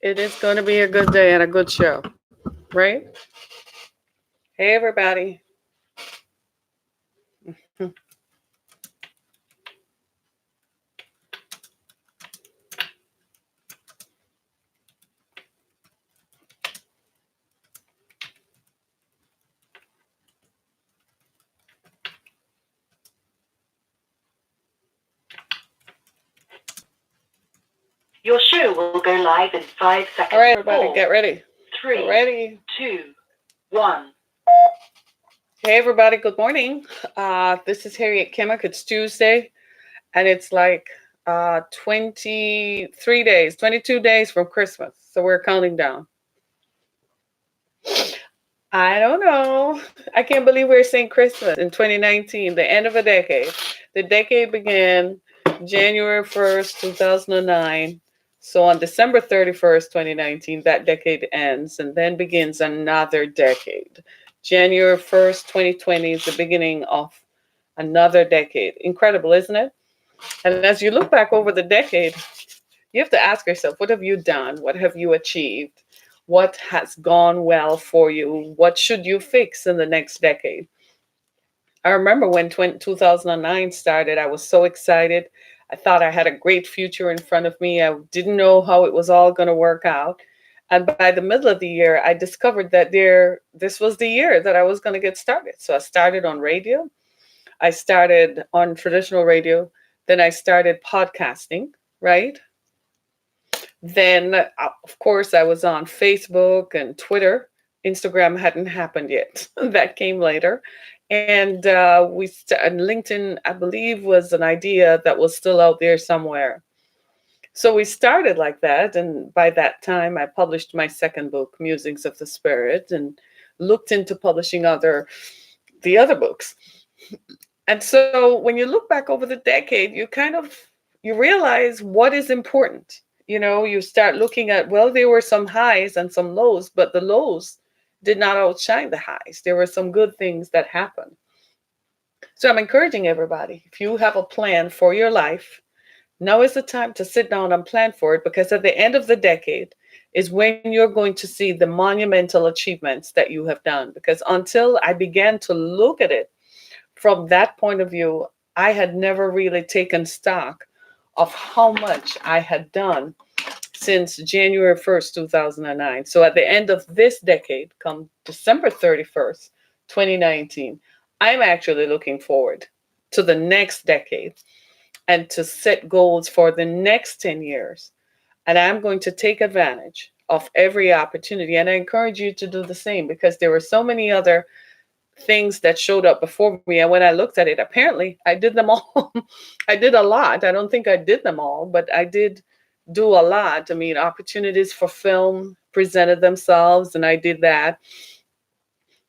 It is going to be a good day and a good show, right? Hey, everybody. Your show will go live in 5 seconds. All right, everybody, get ready. Three, Get ready. 2, 1. Hey, everybody, good morning. This is Harriet Kimmick. It's Tuesday, and it's like 23 days, 22 days from Christmas. So we're counting down. I don't know. I can't believe we're saying Christmas in 2019, the end of a decade. The decade began January 1st, 2009. So on December 31st, 2019, that decade ends and then begins another decade. January 1st, 2020 is the beginning of another decade. Incredible, isn't it? And as you look back over the decade, you have to ask yourself, what have you done? What have you achieved? What has gone well for you? What should you fix in the next decade? I remember when 2009 started, I was so excited. I thought I had a great future in front of me. I didn't know how it was all going to work out. And by the middle of the year, I discovered that this was the year that I was going to get started. So I started on radio. I started on traditional radio. Then I started podcasting, right? Then, of course, I was on Facebook and Twitter. Instagram hadn't happened yet. That came later. And and LinkedIn, I believe, was an idea that was still out there somewhere. So we started like that. And by that time, I published my second book, Musings of the Spirit, and looked into publishing the other books. And so when you look back over the decade, you realize what is important. You start looking at, well, there were some highs and some lows, but the lows did not outshine the highs. There were some good things that happened. So I'm encouraging everybody, if you have a plan for your life, now is the time to sit down and plan for it, because at the end of the decade is when you're going to see the monumental achievements that you have done. Because until I began to look at it from that point of view, I had never really taken stock of how much I had done since January 1st, 2009. So at the end of this decade, come December 31st, 2019, I'm actually looking forward to the next decade and to set goals for the next 10 years. And I'm going to take advantage of every opportunity. And I encourage you to do the same, because there were so many other things that showed up before me. And when I looked at it, apparently I did them all. I did a lot. I don't think I did them all, but I did do a lot. I mean, opportunities for film presented themselves, and I did that.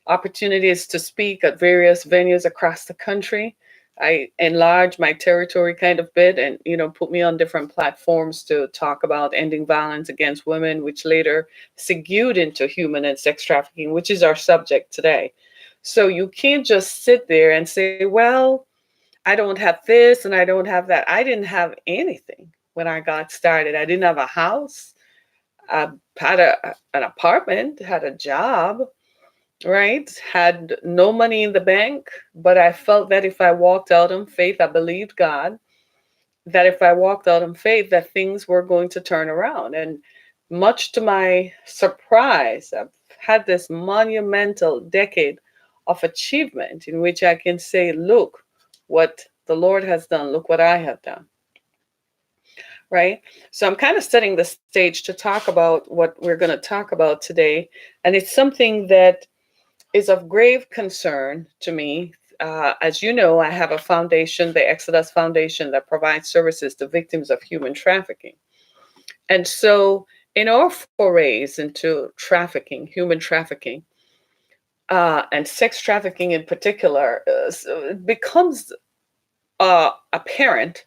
Opportunities to speak at various venues across the country. I enlarged my territory kind of bit, and put me on different platforms to talk about ending violence against women, which later segued into human and sex trafficking, which is our subject today. So you can't just sit there and say, well, I don't have this and I don't have that. I didn't have anything when I got started. I didn't have a house. I had an apartment, had a job, right? Had no money in the bank, but I felt that if I walked out in faith, I believed God, that if I walked out in faith, that things were going to turn around. And much to my surprise, I've had this monumental decade of achievement in which I can say, look what the Lord has done, look what I have done. Right? So I'm kind of setting the stage to talk about what we're going to talk about today. And it's something that is of grave concern to me. As you know, I have a foundation, the Exodus Foundation, that provides services to victims of human trafficking. And so, in our forays into trafficking, human trafficking, and sex trafficking in particular, it becomes apparent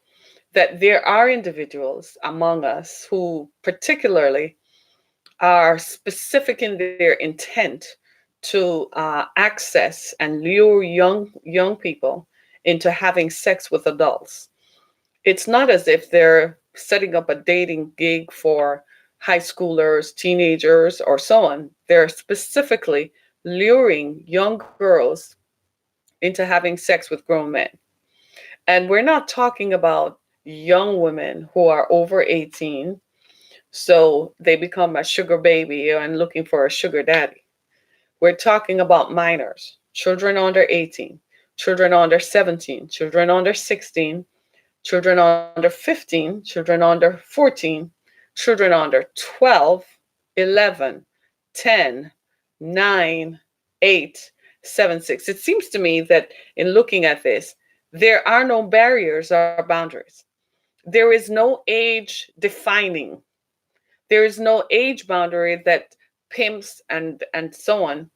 that there are individuals among us who, particularly, are specific in their intent to access and lure young people into having sex with adults. It's not as if they're setting up a dating gig for high schoolers, teenagers, or so on. They're specifically luring young girls into having sex with grown men. And we're not talking about young women who are over 18, so they become a sugar baby and looking for a sugar daddy. We're talking about minors, children under 18, children under 17, children under 16, children under 15, children under 14, children under 12, 11, 10, 9, 8, 7, 6. It seems to me that in looking at this, there are no barriers or boundaries. There is no age defining. There is no age boundary that pimps and so on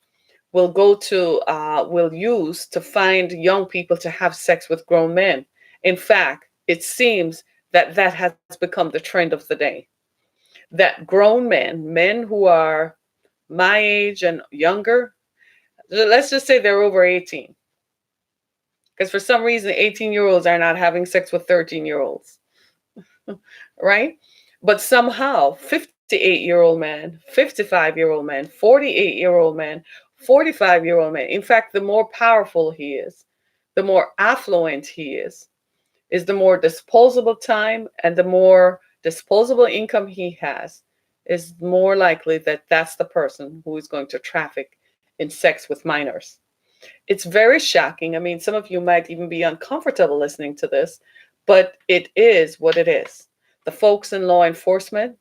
will use to find young people to have sex with grown men. In fact, it seems that that has become the trend of the day. That grown men, men who are my age and younger, let's just say they're over 18, because for some reason 18-year-olds are not having sex with 13-year-olds, right? But somehow 58-year-old man, 55-year-old man, 48-year-old man, 45-year-old man, in fact, the more powerful he is, the more affluent he is the more disposable time and the more disposable income he has, is more likely that that's the person who is going to traffic in sex with minors. It's very shocking. I mean, some of you might even be uncomfortable listening to this, but it is what it is. The folks in law enforcement,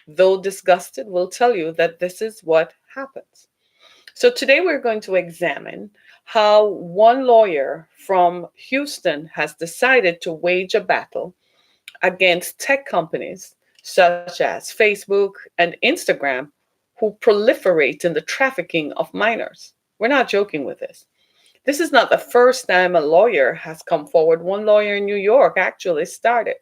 though disgusted, will tell you that this is what happens. So today we're going to examine how one lawyer from Houston has decided to wage a battle against tech companies such as Facebook and Instagram who proliferate in the trafficking of minors. We're not joking with this. This is not the first time a lawyer has come forward. One lawyer in New York actually started.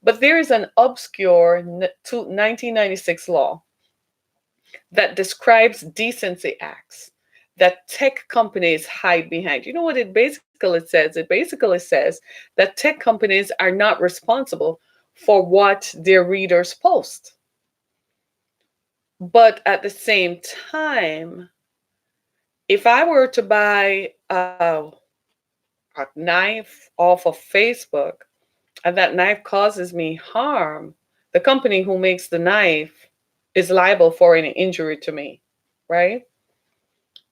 But there is an obscure 1996 law that describes decency acts that tech companies hide behind. You know what it basically says? It basically says that tech companies are not responsible for what their readers post. But at the same time, if I were to buy a knife off of Facebook and that knife causes me harm, the company who makes the knife is liable for any injury to me, right?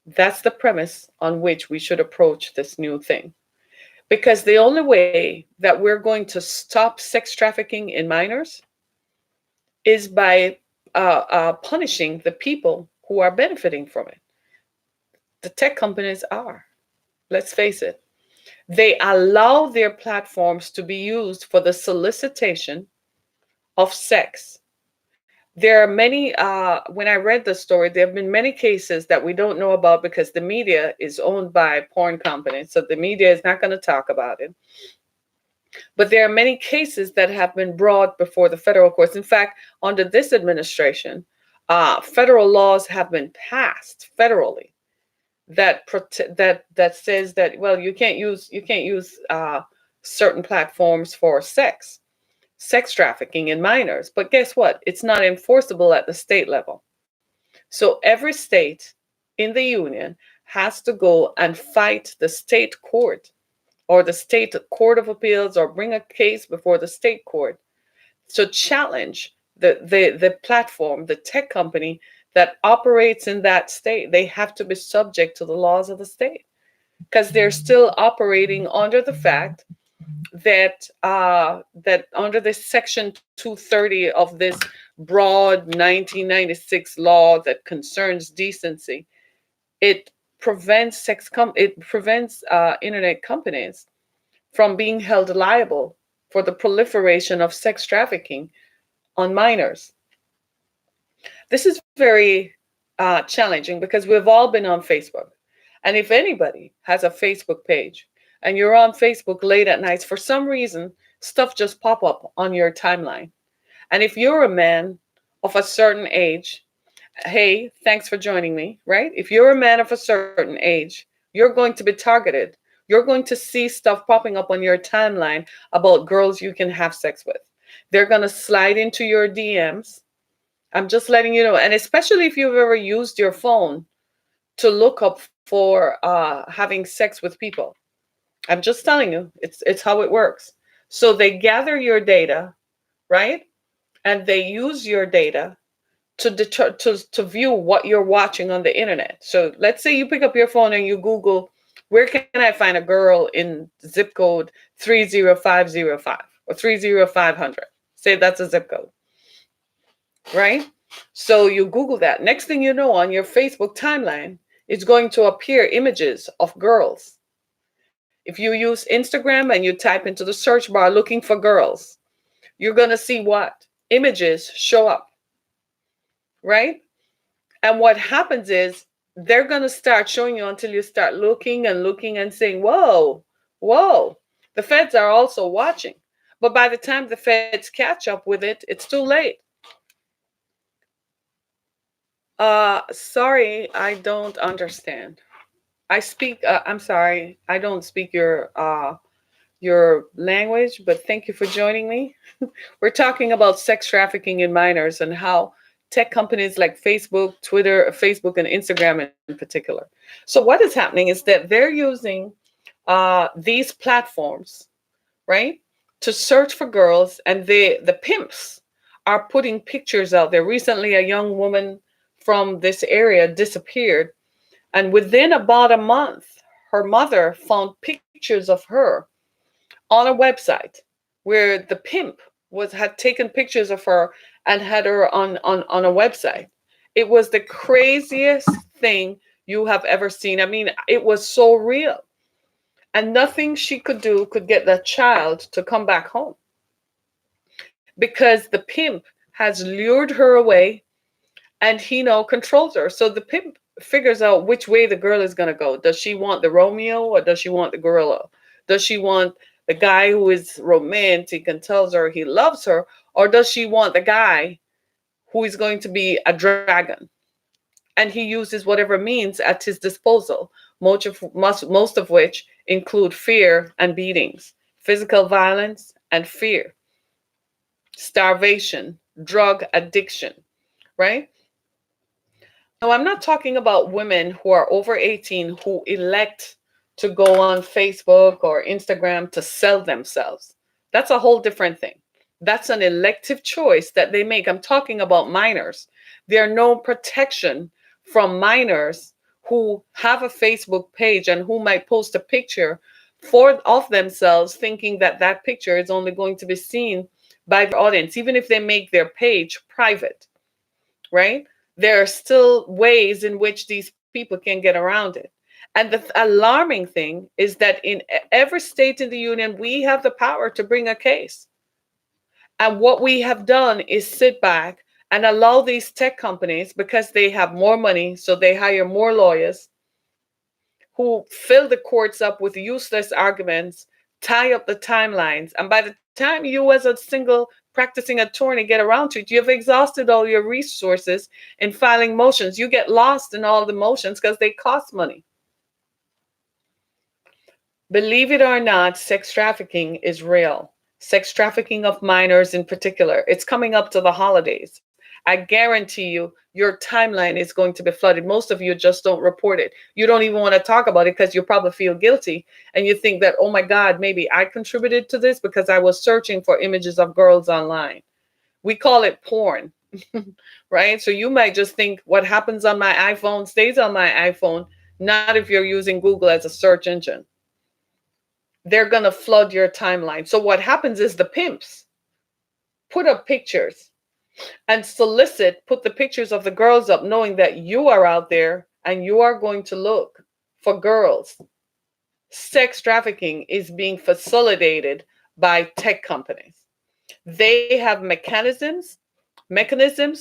That's the premise on which we should approach this new thing. Because the only way that we're going to stop sex trafficking in minors is by punishing the people who are benefiting from it. The tech companies are, let's face it. They allow their platforms to be used for the solicitation of sex. There are many, when I read the story, there have been many cases that we don't know about because the media is owned by porn companies. So the media is not going to talk about it. But there are many cases that have been brought before the federal courts. In fact, under this administration, federal laws have been passed federally that says that, well, you can't use certain platforms for sex trafficking in minors. But guess what? It's not enforceable at the state level. So every state in the union has to go and fight the state court or the state court of appeals or bring a case before the state court to challenge the platform, the tech company that operates in that state. They have to be subject to the laws of the state because they're still operating under the fact that under this section 230 of this broad 1996 law that concerns decency, it it prevents internet companies from being held liable for the proliferation of sex trafficking on minors. This is very challenging because we've all been on Facebook. And if anybody has a Facebook page and you're on Facebook late at nights, for some reason, stuff just pop up on your timeline. And if you're a man of a certain age, hey, thanks for joining me, right? If you're a man of a certain age, you're going to be targeted. You're going to see stuff popping up on your timeline about girls you can have sex with. They're going to slide into your DMs I'm just letting you know. And especially if you've ever used your phone to look up for having sex with people. I'm just telling you, it's how it works. So they gather your data, right? And they use your data to view what you're watching on the internet. So let's say you pick up your phone and you Google, where can I find a girl in zip code 30505 or 30500? Say that's a zip code, right? So you Google that. Next thing you know, on your Facebook timeline, it's going to appear images of girls. If you use Instagram and you type into the search bar looking for girls, you're going to see what? Images show up, right? And what happens is they're going to start showing you until you start looking and looking and saying, whoa, whoa. The feds are also watching. But by the time the feds catch up with it, it's too late. Sorry, I don't understand. I'm sorry, I don't speak your language, but thank you for joining me. We're talking about sex trafficking in minors and how tech companies like Facebook, Twitter, Facebook, and Instagram in particular. So, what is happening is that they're using these platforms, right, to search for girls, and the pimps are putting pictures out there. Recently, a young woman from this area disappeared, and within about a month, her mother found pictures of her on a website where the pimp was had taken pictures of her and had her on a website. It was the craziest thing you have ever seen. I mean, it was so real. And nothing she could do could get that child to come back home because the pimp has lured her away and he now controls her. So the pimp figures out which way the girl is going to go. Does she want the Romeo or does she want the gorilla? Does she want the guy who is romantic and tells her he loves her, or does she want the guy who is going to be a dragon? And he uses whatever means at his disposal, most of which include fear and beatings, physical violence and fear, starvation, drug addiction, right? Now, I'm not talking about women who are over 18 who elect to go on Facebook or Instagram to sell themselves. That's a whole different thing. That's an elective choice that they make. I'm talking about minors. There's no protection from minors who have a Facebook page and who might post a picture of themselves thinking that that picture is only going to be seen by their audience, even if they make their page private, right? There are still ways in which these people can get around it. And the alarming thing is that in every state in the union, we have the power to bring a case. And what we have done is sit back and allow these tech companies, because they have more money, so they hire more lawyers who fill the courts up with useless arguments, tie up the timelines. And by the time you, as a single practicing attorney, get around to it, you've exhausted all your resources in filing motions. You get lost in all the motions because they cost money. Believe it or not, sex trafficking is real. Sex trafficking of minors in particular. It's coming up to the holidays. I guarantee you, your timeline is going to be flooded. Most of you just don't report it. You don't even want to talk about it because you probably feel guilty. And you think that, oh my God, maybe I contributed to this because I was searching for images of girls online. We call it porn, right? So you might just think what happens on my iPhone stays on my iPhone, not if you're using Google as a search engine. They're going to flood your timeline. So what happens is the pimps put up pictures and put the pictures of the girls up, knowing that you are out there and you are going to look for girls. Sex trafficking is being facilitated by tech companies. They have mechanisms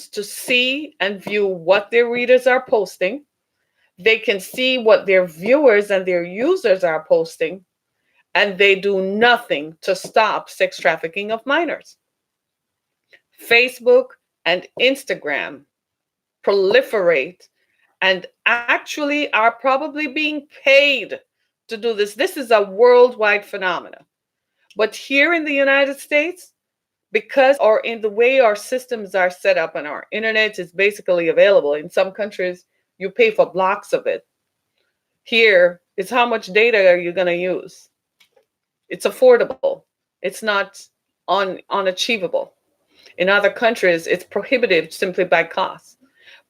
to see and view what their readers are posting. They can see what their viewers and their users are posting, and they do nothing to stop sex trafficking of minors. Facebook and Instagram proliferate and actually are probably being paid to do this. This is a worldwide phenomenon. But here in the United States, because, or in the way our systems are set up and our internet is basically available. In some countries, you pay for blocks of it. Here, it's how much data are you going to use? It's affordable. It's not unachievable. In other countries, it's prohibitive simply by cost.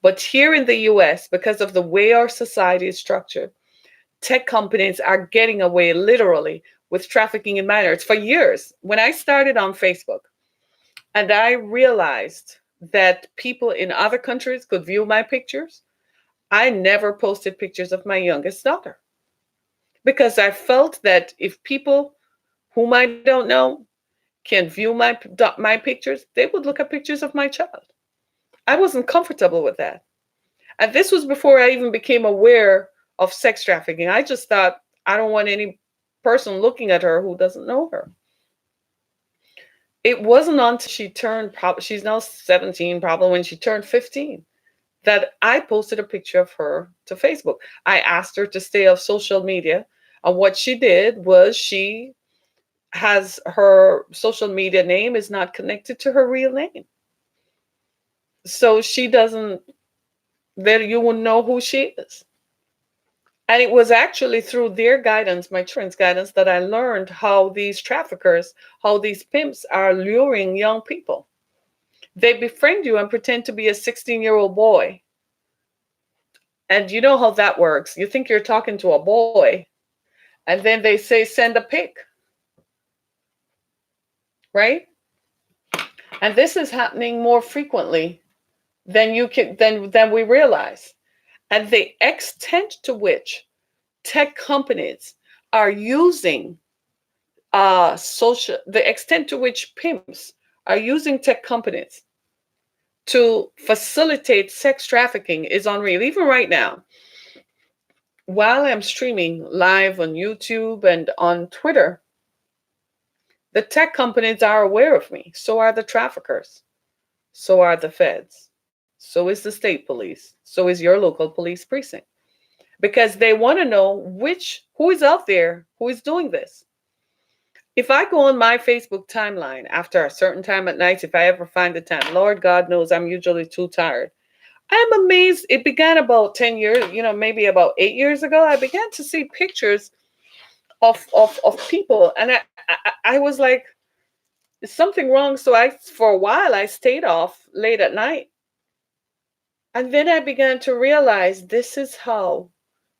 But here in the US, because of the way our society is structured, tech companies are getting away literally with trafficking in minors for years. When I started on Facebook and I realized that people in other countries could view my pictures, I never posted pictures of my youngest daughter because I felt that if people whom I don't know can view my pictures, they would look at pictures of my child. I wasn't comfortable with that. And this was before I even became aware of sex trafficking. I just thought, I don't want any person looking at her who doesn't know her. It wasn't until she turned, she's now 17, probably when she turned 15, that I posted a picture of her to Facebook. I asked her to stay off social media. And what she did was she has her social media name is not connected to her real name. So she doesn't, then you won't know who she is. And it was actually through their guidance, my children's guidance, that I learned how these traffickers, how these pimps are luring young people. They befriend you and pretend to be a 16-year-old boy. And you know how that works. You think you're talking to a boy, and then they say, send a pic, right? And this is happening more frequently than we realize. And the extent to which tech companies are using the extent to which pimps are using tech companies to facilitate sex trafficking is unreal. Even right now, while I'm streaming live on YouTube and on Twitter, the tech companies are aware of me. So are the traffickers. So are the feds. So is the state police. So is your local police precinct. Because they want to know who is out there who is doing this. If I go on my Facebook timeline after a certain time at night, if I ever find the time, Lord God knows I'm usually too tired. I'm amazed. It began about 10 years, maybe about 8 years ago. I began to see pictures of people. And I was like, is something wrong? So for a while, I stayed off late at night. And then I began to realize this is how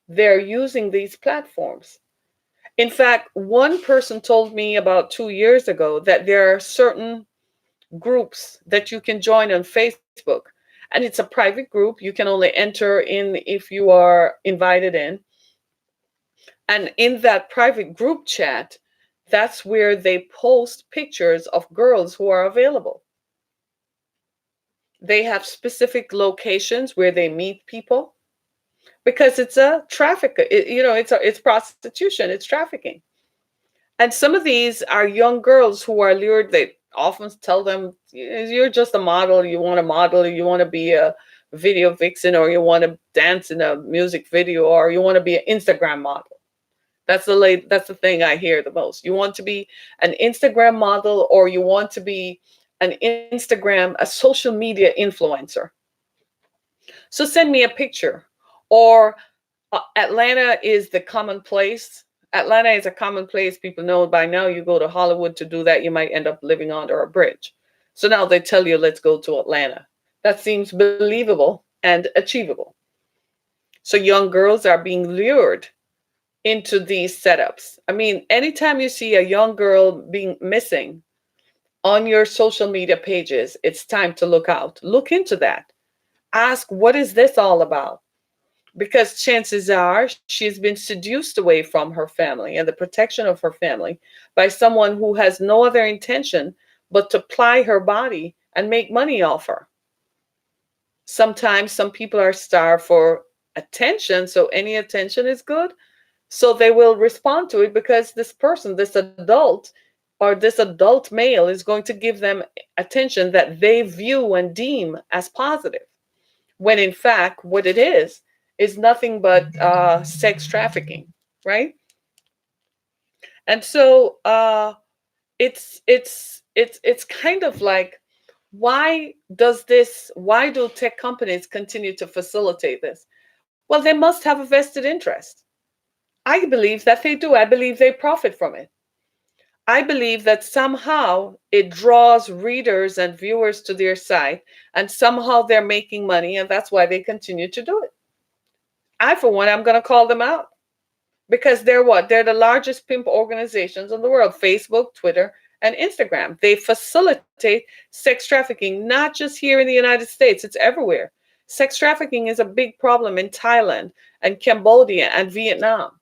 they're using these platforms. In fact, one person told me about 2 years ago that there are certain groups that you can join on Facebook. And it's a private group. You can only enter in if you are invited in. And in that private group chat, that's where they post pictures of girls who are available. They have specific locations where they meet people because it's a traffic, it's prostitution, it's trafficking. And some of these are young girls who are lured. They often tell them, you're just a model. You want to model. You want to be a video vixen, or you want to dance in a music video, or you want to be an Instagram model. That's the thing I hear the most. You want to be an Instagram model, or you want to be a social media influencer. So send me a picture. Or Atlanta is the commonplace. Atlanta is a commonplace. People know by now. You go to Hollywood to do that, you might end up living under a bridge. So now they tell you, let's go to Atlanta. That seems believable and achievable. So young girls are being lured into these setups. I mean, anytime you see a young girl being missing on your social media pages, it's time to look out. Look into that. Ask, what is this all about? Because chances are she's been seduced away from her family and the protection of her family by someone who has no other intention but to ply her body and make money off her. Sometimes some people are starved for attention, so any attention is good. So they will respond to it because this person, this adult, or this adult male is going to give them attention that they view and deem as positive, when in fact what it is nothing but sex trafficking, right? And so it's it's kind of like, why do tech companies continue to facilitate this? Well, they must have a vested interest. I believe that they do. I believe they profit from it. I believe that somehow it draws readers and viewers to their site, and somehow they're making money, and that's why they continue to do it. I, for one, I'm going to call them out because they're what? They're the largest pimp organizations in the world: Facebook, Twitter, and Instagram. They facilitate sex trafficking, not just here in the United States, it's everywhere. Sex trafficking is a big problem in Thailand and Cambodia and Vietnam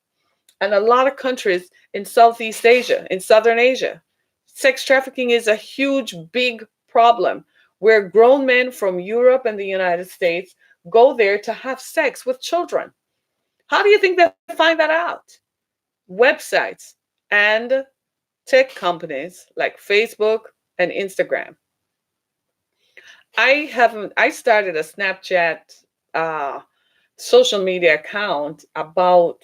and a lot of countries in Southeast Asia, in Southern Asia. Sex trafficking is a huge, big problem where grown men from Europe and the United States go there to have sex with children. How do you think they find that out? Websites and tech companies like Facebook and Instagram. I started a Snapchat uh, social media account about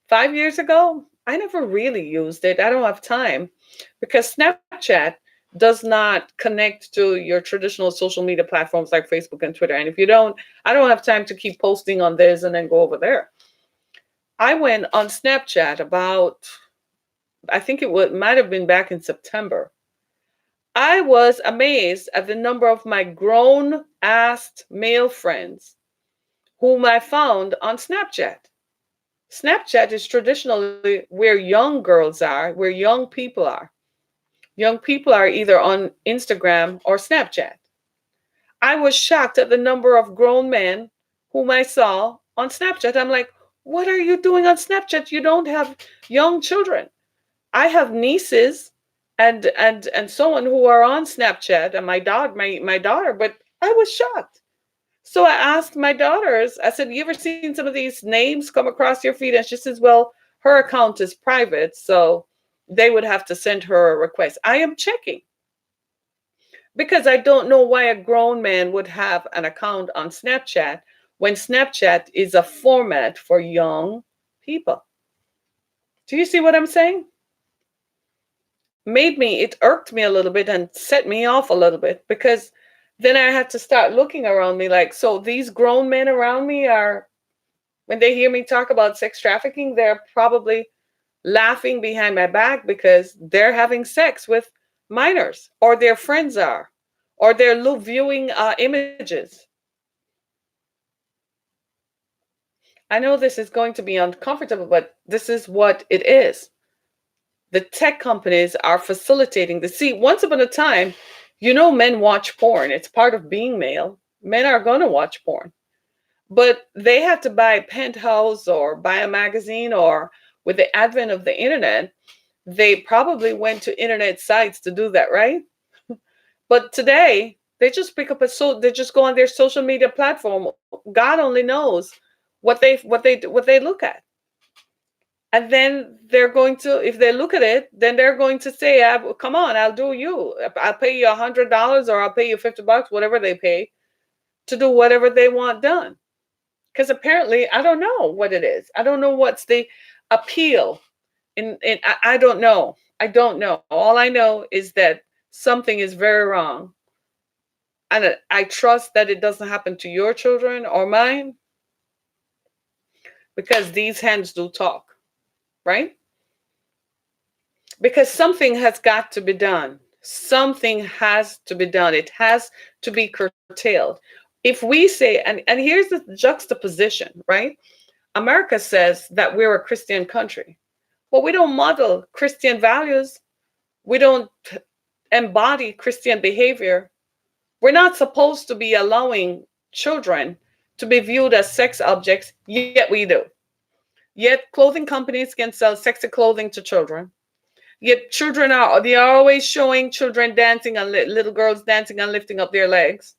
5 years ago. I never really used it. I don't have time because Snapchat does not connect to your traditional social media platforms like Facebook and Twitter. And if you don't, I don't have time to keep posting on this and then go over there. I went on Snapchat about, I think might have been back in September. I was amazed at the number of my grown ass male friends whom I found on Snapchat. Snapchat is traditionally where young girls are, where young people are. Young people are either on Instagram or Snapchat. I was shocked at the number of grown men whom I saw on Snapchat. I'm like, what are you doing on Snapchat? You don't have young children. I have nieces and so on who are on Snapchat, and my daughter, but I was shocked. So I asked my daughters, I said, you ever seen some of these names come across your feed? And she says, well, her account is private, so they would have to send her a request. I am checking because I don't know why a grown man would have an account on Snapchat when Snapchat is a format for young people. Do you see what I'm saying? It irked me a little bit and set me off a little bit because then I had to start looking around me like, so these grown men around me are, when they hear me talk about sex trafficking, they're probably laughing behind my back because they're having sex with minors, or their friends are, or they're viewing images. I know this is going to be uncomfortable, but this is what it is. The tech companies are facilitating the see. Once upon a time, men watch porn. It's part of being male. Men are going to watch porn, but they had to buy a penthouse or buy a magazine, or with the advent of the internet, they probably went to internet sites to do that, right? But today, they just go on their social media platform. God only knows what they look at. And then they're going to, if they look at it, then they're going to say, come on, I'll do you. I'll pay you $100 or I'll pay you $50, whatever they pay, to do whatever they want done. Because apparently, I don't know what it is. I don't know what's the appeal. I don't know. I don't know. All I know is that something is very wrong. And I trust that it doesn't happen to your children or mine because these hands do talk, right? Because something has got to be done. Something has to be done. It has to be curtailed. If we say, and here's the juxtaposition, right? America says that we're a Christian country. Well, we don't model Christian values. We don't embody Christian behavior. We're not supposed to be allowing children to be viewed as sex objects, yet we do. Yet clothing companies can sell sexy clothing to children. Yet they are always showing children dancing and little girls dancing and lifting up their legs,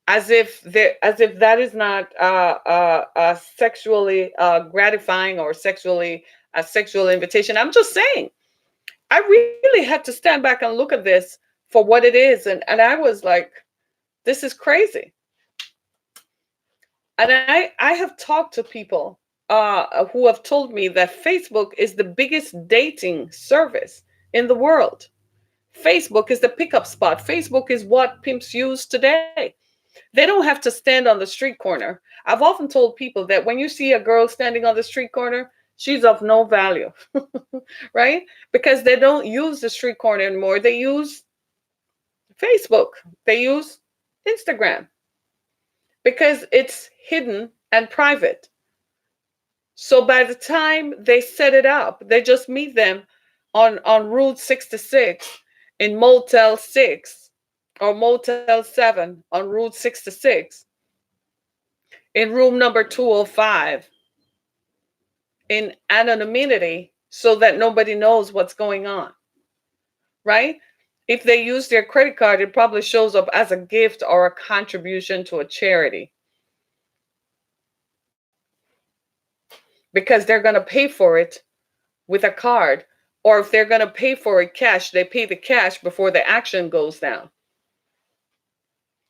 as if that is not sexually gratifying or sexually a sexual invitation. I'm just saying, I really had to stand back and look at this for what it is, and I was like, this is crazy. And I have talked to people who have told me that Facebook is the biggest dating service in the world. Facebook is the pickup spot. Facebook is what pimps use today. They don't have to stand on the street corner. I've often told people that when you see a girl standing on the street corner, she's of no value, right? Because they don't use the street corner anymore. They use Facebook, they use Instagram because it's hidden and private. So by the time they set it up, they just meet them on Route 66 in Motel 6 or Motel 7 on Route 66 in room number 205 in anonymity so that nobody knows what's going on, right? If they use their credit card, it probably shows up as a gift or a contribution to a charity because they're going to pay for it with a card. Or if they're going to pay for it cash, they pay the cash before the action goes down.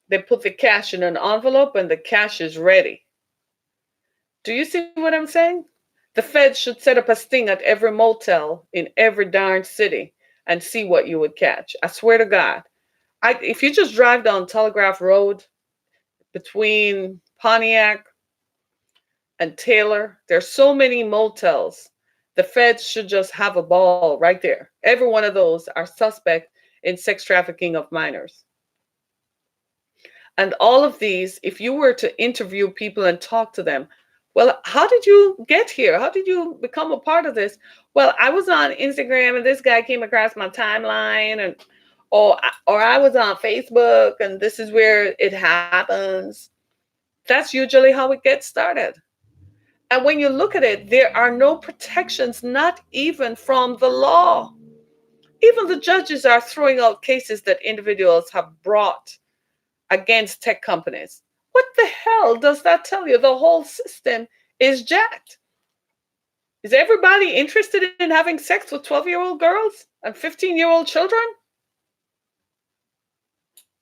They put the cash in an envelope and the cash is ready. Do you see what I'm saying? The feds should set up a sting at every motel in every darn city and see what you would catch. I swear to God. If you just drive down Telegraph Road between Pontiac and Taylor, there's so many motels. The feds should just have a ball right there. Every one of those are suspect in sex trafficking of minors. And all of these, if you were to interview people and talk to them, well, how did you get here? How did you become a part of this? Well, I was on Instagram and this guy came across my timeline, and or I was on Facebook and this is where it happens. That's usually how it gets started. And when you look at it, there are no protections, not even from the law. Even the judges are throwing out cases that individuals have brought against tech companies. What the hell does that tell you? The whole system is jacked. Is everybody interested in having sex with 12-year-old girls and 15-year-old children?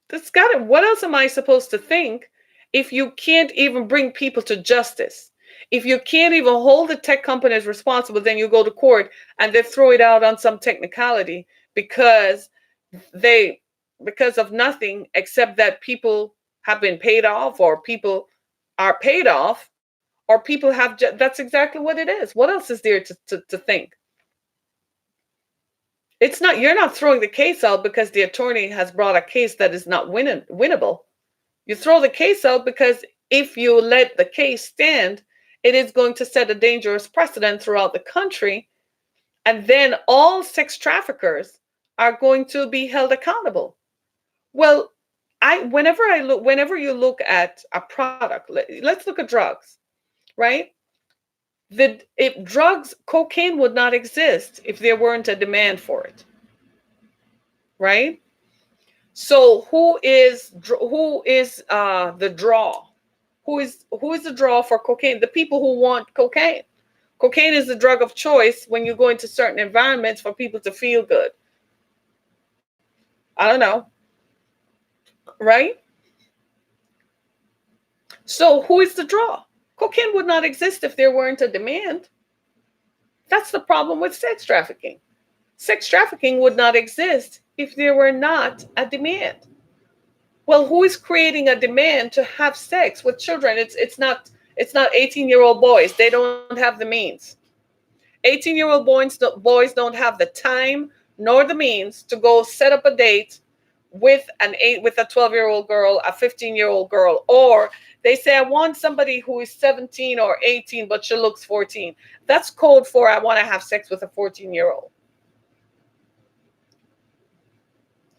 That's got it. What else am I supposed to think if you can't even bring people to justice? If you can't even hold the tech companies responsible, then you go to court and they throw it out on some technicality because they because of nothing except that people have been paid off or people are paid off or people have that's exactly what it is. What else is there to think? It's not, you're not throwing the case out because the attorney has brought a case that is not winnable. You throw the case out because if you let the case stand, it is going to set a dangerous precedent throughout the country. And then all sex traffickers are going to be held accountable. Well, whenever you look at a product, let's look at drugs, right? If drugs, cocaine would not exist if there weren't a demand for it, right? So who is the draw? Who is the draw for cocaine? The people who want cocaine. Cocaine is the drug of choice when you go into certain environments for people to feel good. I don't know, right? So who is the draw? Cocaine would not exist if there weren't a demand. That's the problem with sex trafficking. Sex trafficking would not exist if there were not a demand. Well, who is creating a demand to have sex with children? It's not 18-year-old boys. They don't have the means. 18-year-old boys don't have the time nor the means to go set up a date with a 12-year-old girl, a 15-year-old girl, or they say I want somebody who is 17 or 18 but she looks 14. That's code for I want to have sex with a 14-year-old.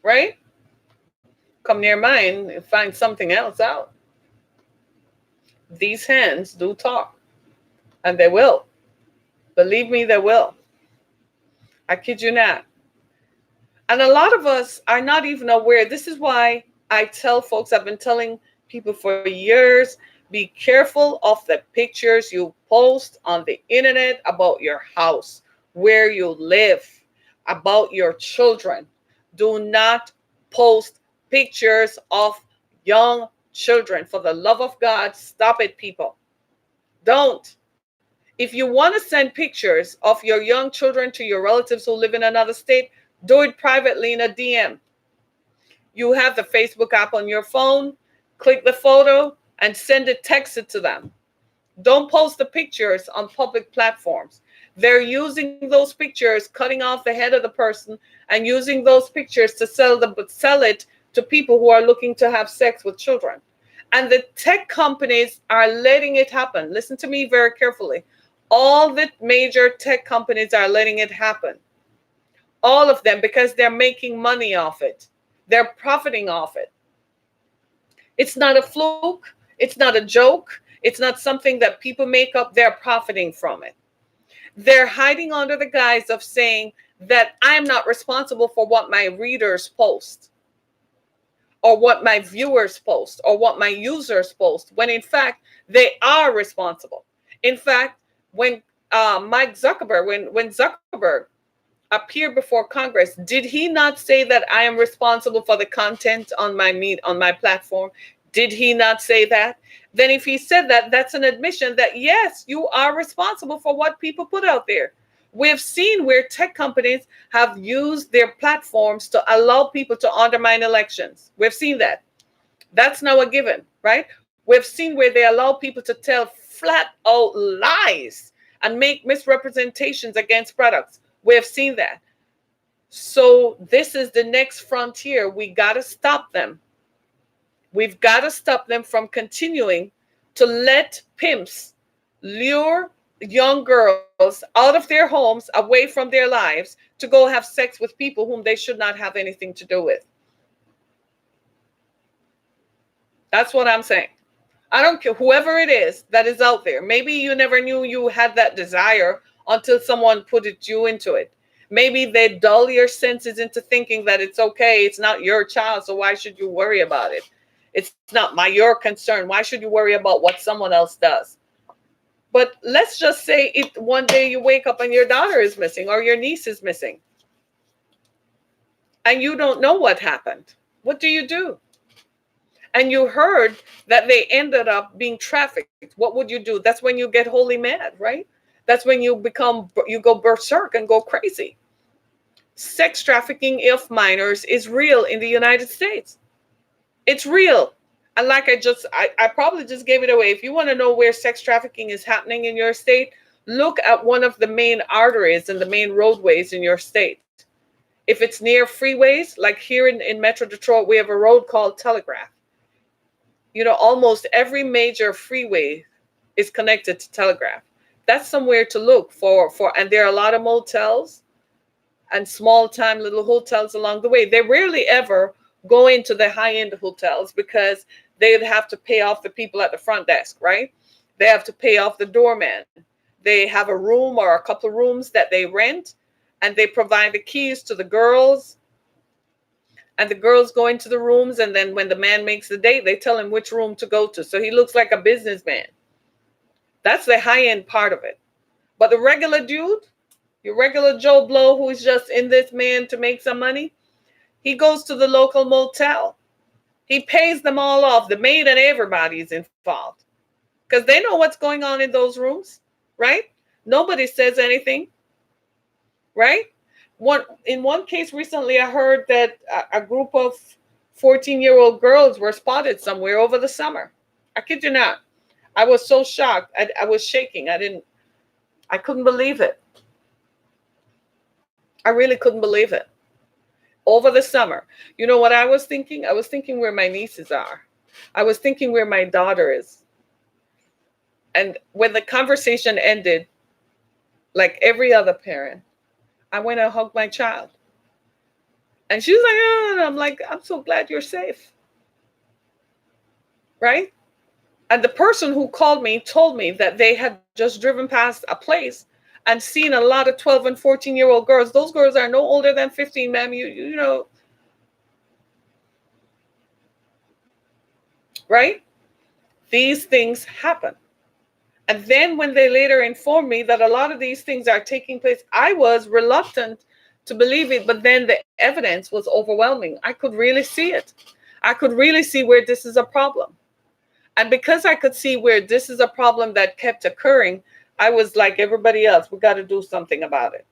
Right? Come near mine and find something else out. These hands do talk, and they will. Believe me, they will. I kid you not. And a lot of us are not even aware. This is why I tell folks, I've been telling people for years, be careful of the pictures you post on the internet about your house, where you live, about your children. Do not post pictures of young children. For the love of God, stop it, people. Don't. If you want to send pictures of your young children to your relatives who live in another state, Do it privately in a DM. You have the Facebook app on your phone, click the photo and send it, text it to them. Don't post the pictures on public platforms. They're using those pictures, cutting off the head of the person, and using those pictures to sell it to people who are looking to have sex with children. And the tech companies are letting it happen. Listen to me very carefully. All the major tech companies are letting it happen. All of them, because they're making money off it. They're profiting off it. It's not a fluke. It's not a joke. It's not something that people make up. They're profiting from it. They're hiding under the guise of saying that I'm not responsible for what my readers post or what my viewers post or what my users post, when in fact they are responsible. In fact, when when Zuckerberg appeared before Congress, did he not say that I am responsible for the content on my platform? Did he not say that? Then if he said that, that's an admission that yes, you are responsible for what people put out there. We've seen where tech companies have used their platforms to allow people to undermine elections. We've seen that. That's now a given, right? We've seen where they allow people to tell flat out lies and make misrepresentations against products. We have seen that. So this is the next frontier. We got to stop them. We've got to stop them from continuing to let pimps lure young girls out of their homes, away from their lives, to go have sex with people whom they should not have anything to do with. That's what I'm saying. I don't care, whoever it is that is out there. Maybe you never knew you had that desire until someone put you into it. Maybe they dull your senses into thinking that it's okay. It's not your child, so why should you worry about it? It's not your concern. Why should you worry about what someone else does? But let's just say it one day you wake up and your daughter is missing or your niece is missing, and you don't know what happened. What do you do? And you heard that they ended up being trafficked. What would you do? That's when you get wholly mad, right? That's when you go berserk and go crazy. Sex trafficking of minors is real in the United States. It's real. And like I probably just gave it away. If you want to know where sex trafficking is happening in your state, look at one of the main arteries and the main roadways in your state. If it's near freeways, like here in Metro Detroit, we have a road called Telegraph. Almost every major freeway is connected to Telegraph. That's somewhere to look for, and there are a lot of motels and small time little hotels along the way. They rarely ever go into the high end hotels because they'd have to pay off the people at the front desk, right? They have to pay off the doorman. They have a room or a couple of rooms that they rent, and they provide the keys to the girls. And the girls go into the rooms, and then when the man makes the date, they tell him which room to go to. So he looks like a businessman. That's the high-end part of it. But the regular dude, your regular Joe Blow who's just in this man to make some money, he goes to the local motel. He pays them all off. The maid and everybody is involved. Because they know what's going on in those rooms, right? Nobody says anything, right? In one case recently, I heard that a group of 14-year-old girls were spotted somewhere over the summer. I kid you not. I was so shocked. I was shaking. I couldn't believe it. I really couldn't believe it. Over the summer. You know what I was thinking? I was thinking where my nieces are. I was thinking where my daughter is. And when the conversation ended, like every other parent, I went and hugged my child. And she was like, oh, and I'm like, I'm so glad you're safe. Right? And the person who called me told me that they had just driven past a place and seen a lot of 12 and 14-year-old girls. Those girls are no older than 15, ma'am. You know, right? These things happen. And then when they later informed me that a lot of these things are taking place, I was reluctant to believe it. But then the evidence was overwhelming. I could really see it. I could really see where this is a problem. And because I could see where this is a problem that kept occurring, I was like everybody else, we got to do something about it.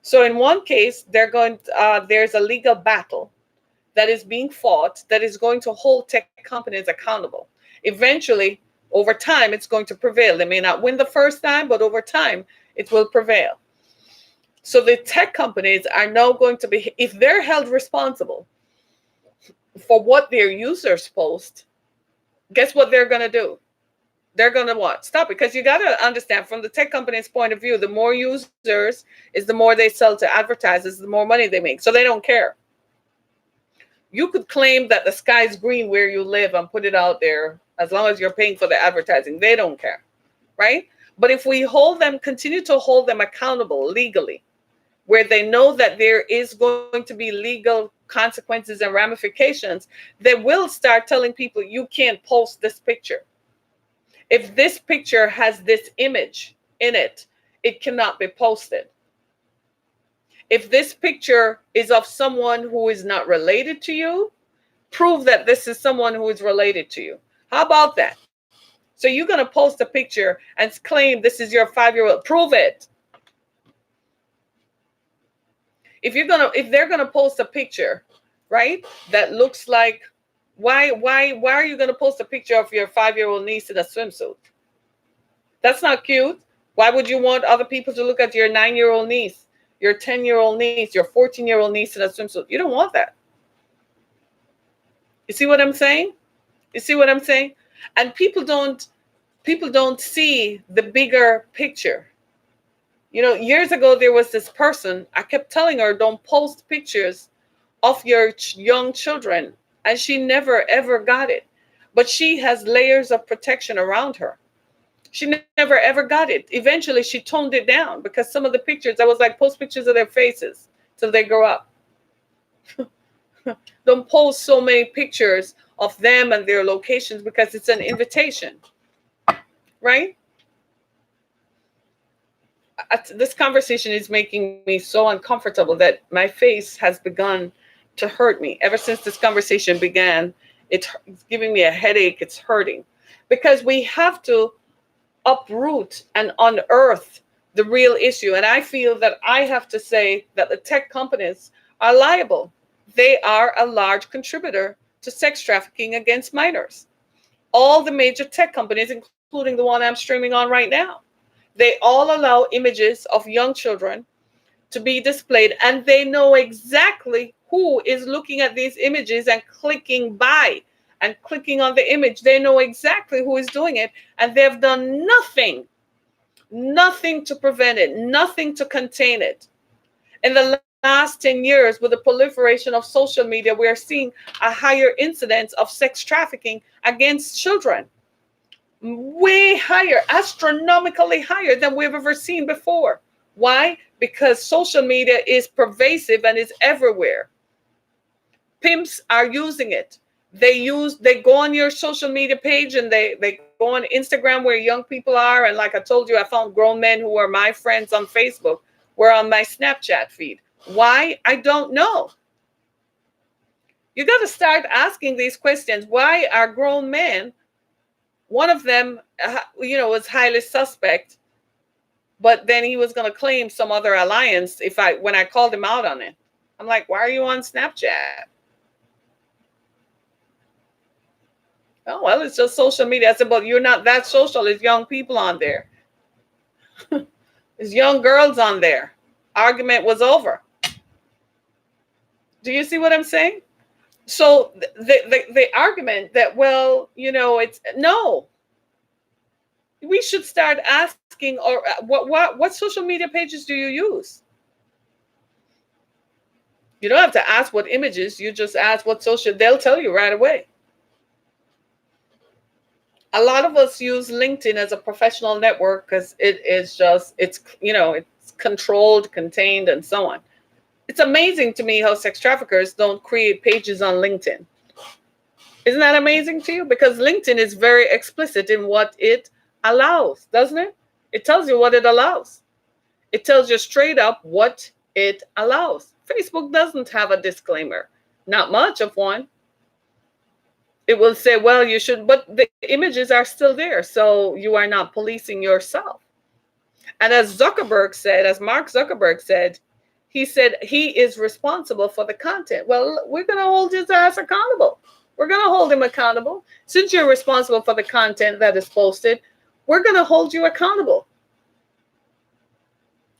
So in one case, there's a legal battle that is being fought that is going to hold tech companies accountable. Eventually, over time, it's going to prevail. They may not win the first time, but over time, it will prevail. So the tech companies are now going to be, if they're held responsible for what their users post, guess what they're going to do? They're going to what? Stop it. Because you got to understand from the tech company's point of view, the more users is the more they sell to advertisers, the more money they make. So they don't care. You could claim that the sky's green where you live and put it out there as long as you're paying for the advertising. They don't care, right? But if we continue to hold them accountable legally, where they know that there is going to be legal consequences and ramifications, they will start telling people you can't post this picture. If this picture has this image in it, it cannot be posted. If this picture is of someone who is not related to you, prove that this is someone who is related to you. How about that? So you're going to post a picture and claim this is your 5-year-old. Prove it. If they're gonna post a picture, right, that looks like, why are you gonna post a picture of your 5-year-old niece in a swimsuit? That's not cute. Why would you want other people to look at your 9-year-old niece, your 10-year-old niece, your 14-year-old niece in a swimsuit? You don't want that. You see what I'm saying? You see what I'm saying? And people don't see the bigger picture. Years ago, there was this person, I kept telling her, don't post pictures of your young children. And she never, ever got it. But she has layers of protection around her. She never, ever got it. Eventually, she toned it down because some of the pictures, I was like, post pictures of their faces till they grow up. Don't post so many pictures of them and their locations because it's an invitation, right? This conversation is making me so uncomfortable that my face has begun to hurt me. Ever since this conversation began, it's giving me a headache. It's hurting because we have to uproot and unearth the real issue. And I feel that I have to say that the tech companies are liable. They are a large contributor to sex trafficking against minors. All the major tech companies, including the one I'm streaming on right now, they all allow images of young children to be displayed, and they know exactly who is looking at these images and clicking buy and clicking on the image. They know exactly who is doing it, and they've done nothing to prevent it, nothing to contain it. In the last 10 years, with the proliferation of social media, we are seeing a higher incidence of sex trafficking against children. Way higher, astronomically higher than we've ever seen before. Why? Because social media is pervasive and is everywhere. Pimps are using it. They go on your social media page and they go on Instagram where young people are. And like I told you, I found grown men who are my friends on Facebook were on my Snapchat feed. Why? I don't know. You got to start asking these questions. Why are grown men? One of them, was highly suspect, but then he was going to claim some other alliance when I called him out on it. I'm like, why are you on Snapchat? Oh, well, it's just social media. I said, but you're not that social. There's young people on there. There's young girls on there. Argument was over. Do you see what I'm saying? So the argument that, well, it's no. We should start asking, or what social media pages do you use? You don't have to ask what images. You just ask what social. They'll tell you right away. A lot of us use LinkedIn as a professional network because it's controlled, contained, and so on. It's amazing to me how sex traffickers don't create pages on LinkedIn. Isn't that amazing to you? Because LinkedIn is very explicit in what it allows, doesn't it? It tells you what it allows. It tells you straight up what it allows. Facebook doesn't have a disclaimer, not much of one. It will say, well, you should, but the images are still there, so you are not policing yourself. And as Mark Zuckerberg said, He said he is responsible for the content. Well, we're going to hold his ass accountable. We're going to hold him accountable. Since you're responsible for the content that is posted, we're going to hold you accountable.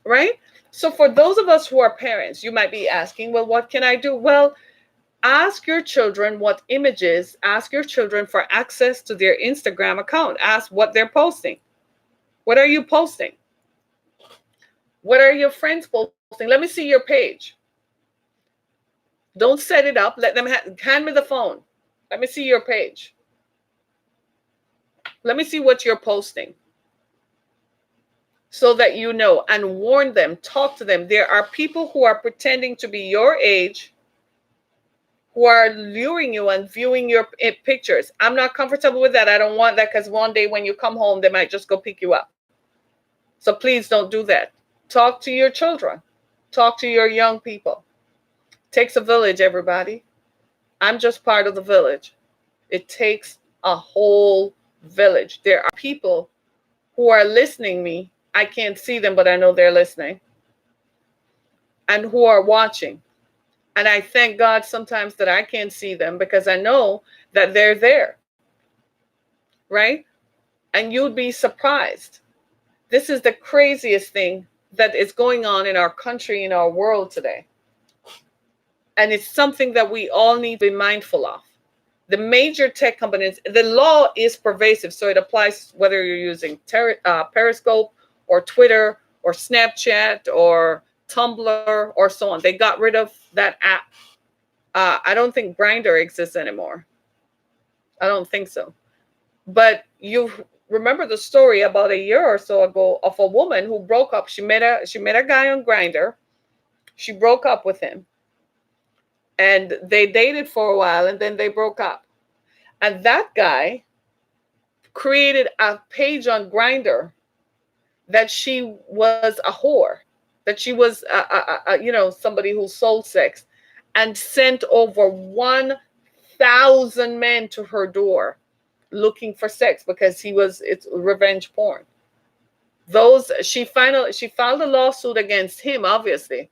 Right? So, for those of us who are parents, you might be asking, well, what can I do? Well, ask your children what images, ask your children for access to their Instagram account. Ask what they're posting. What are you posting? What are your friends posting? Let me see your page. Don't set it up. Let them hand me the phone. Let me see your page. Let me see what you're posting so that you know, and warn them, talk to them. There are people who are pretending to be your age who are luring you and viewing your pictures. I'm not comfortable with that. I don't want that because one day when you come home, they might just go pick you up. So please don't do that. Talk to your children. Talk to your young people. Takes a village, everybody. I'm just part of the village. It takes a whole village. There are people who are listening me. I can't see them, but I know they're listening. And who are watching. And I thank God sometimes that I can't see them because I know that they're there. Right? And you'd be surprised. This is the craziest thing that is going on in our country, in our world today. And it's something that we all need to be mindful of. The major tech companies, the law is pervasive, so it applies whether you're using Periscope or Twitter or Snapchat or Tumblr or so on. They got rid of that app. I don't think Grindr exists anymore. I don't think so. But you remember the story about a year or so ago of a woman who broke up. She met a guy on Grindr. She broke up with him. And they dated for a while and then they broke up. And that guy created a page on Grindr that she was a whore, that she was somebody who sold sex, and sent over 1,000 men to her door looking for sex because it's revenge porn. She filed a lawsuit against him, obviously,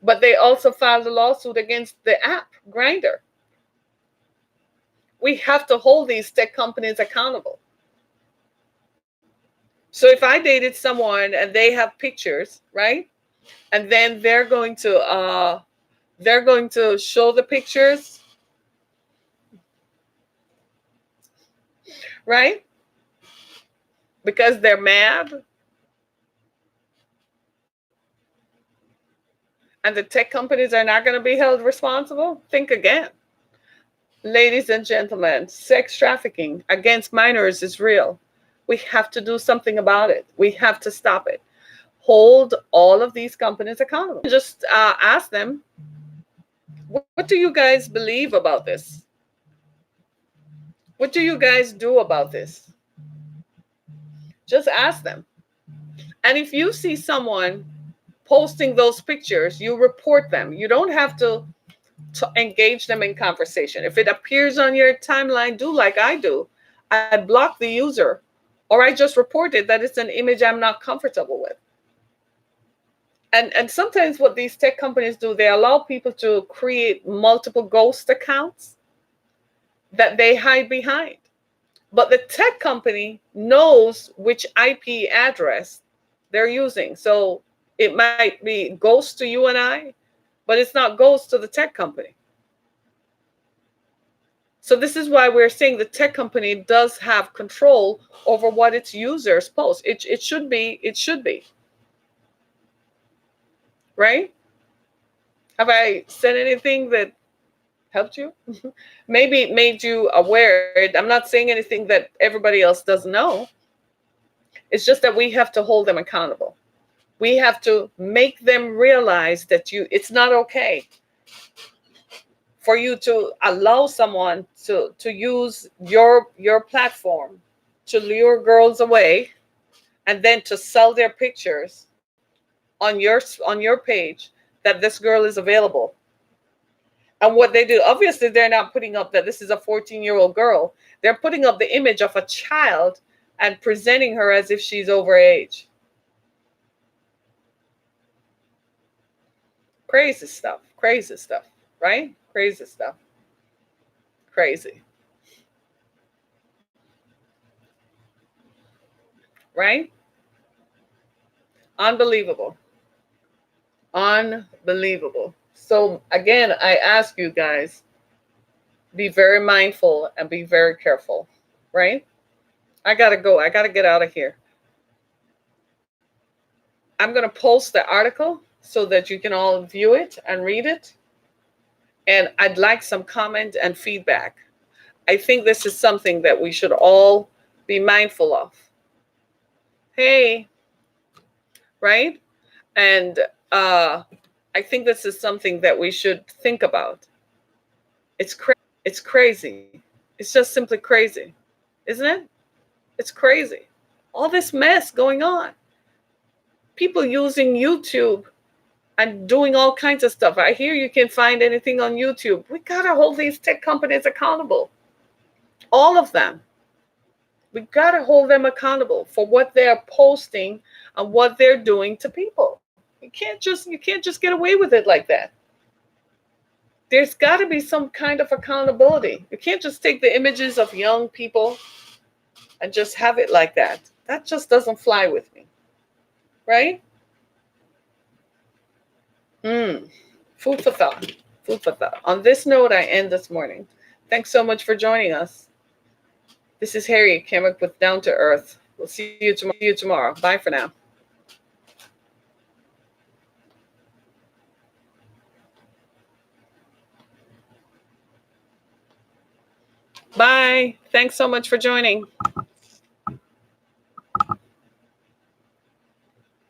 but they also filed a lawsuit against the app Grindr. We have to hold these tech companies accountable. So if I dated someone and they have pictures, right, and then they're going to show the pictures, right, because they're mad, and the tech companies are not going to be held responsible, think again. Ladies and gentlemen, sex trafficking against minors is real. We have to do something about it. We have to stop it. Hold all of these companies accountable. Just ask them, what do you guys believe about this? What do you guys do about this? Just ask them. And if you see someone posting those pictures, you report them. You don't have to engage them in conversation. If it appears on your timeline, do like I do. I block the user, or I just reported that it's an image I'm not comfortable with. And sometimes what these tech companies do, they allow people to create multiple ghost accounts that they hide behind. But the tech company knows which IP address they're using. So it might be ghost to you and I, but it's not ghost to the tech company. So this is why we're saying the tech company does have control over what its users post. It should be. Right? Have I said anything that helped you? Maybe it made you aware. I'm not saying anything that everybody else doesn't know. It's just that we have to hold them accountable. We have to make them realize that it's not okay for you to allow someone to use your platform to lure girls away and then to sell their pictures on your page that this girl is available. And what they do, obviously they're not putting up that this is a 14-year-old girl. They're putting up the image of a child and presenting her as if she's over age. Crazy stuff. Crazy stuff. Right? Crazy stuff. Crazy. Right? Unbelievable. Unbelievable. So again, I ask you guys, be very mindful and be very careful. Right? I gotta go. I gotta get out of here. I'm gonna post the article so that you can all view it and read it. And I'd like some comment and feedback. I think this is something that we should all be mindful of. Hey, right? And I think this is something that we should think about. It's crazy. It's crazy. It's just simply crazy, isn't it? It's crazy. All this mess going on. People using YouTube and doing all kinds of stuff. I hear you can find anything on YouTube. We gotta hold these tech companies accountable. All of them. We gotta hold them accountable for what they're posting and what they're doing to people. You can't just get away with it like that. There's got to be some kind of accountability. You can't just take the images of young people and just have it like that. That just doesn't fly with me, right? Mm. Food for thought. Food for thought. On this note, I end this morning. Thanks so much for joining us. This is Harriet Kimmick with Down to Earth. We'll see you tomorrow. Bye for now. Bye. Thanks so much for joining.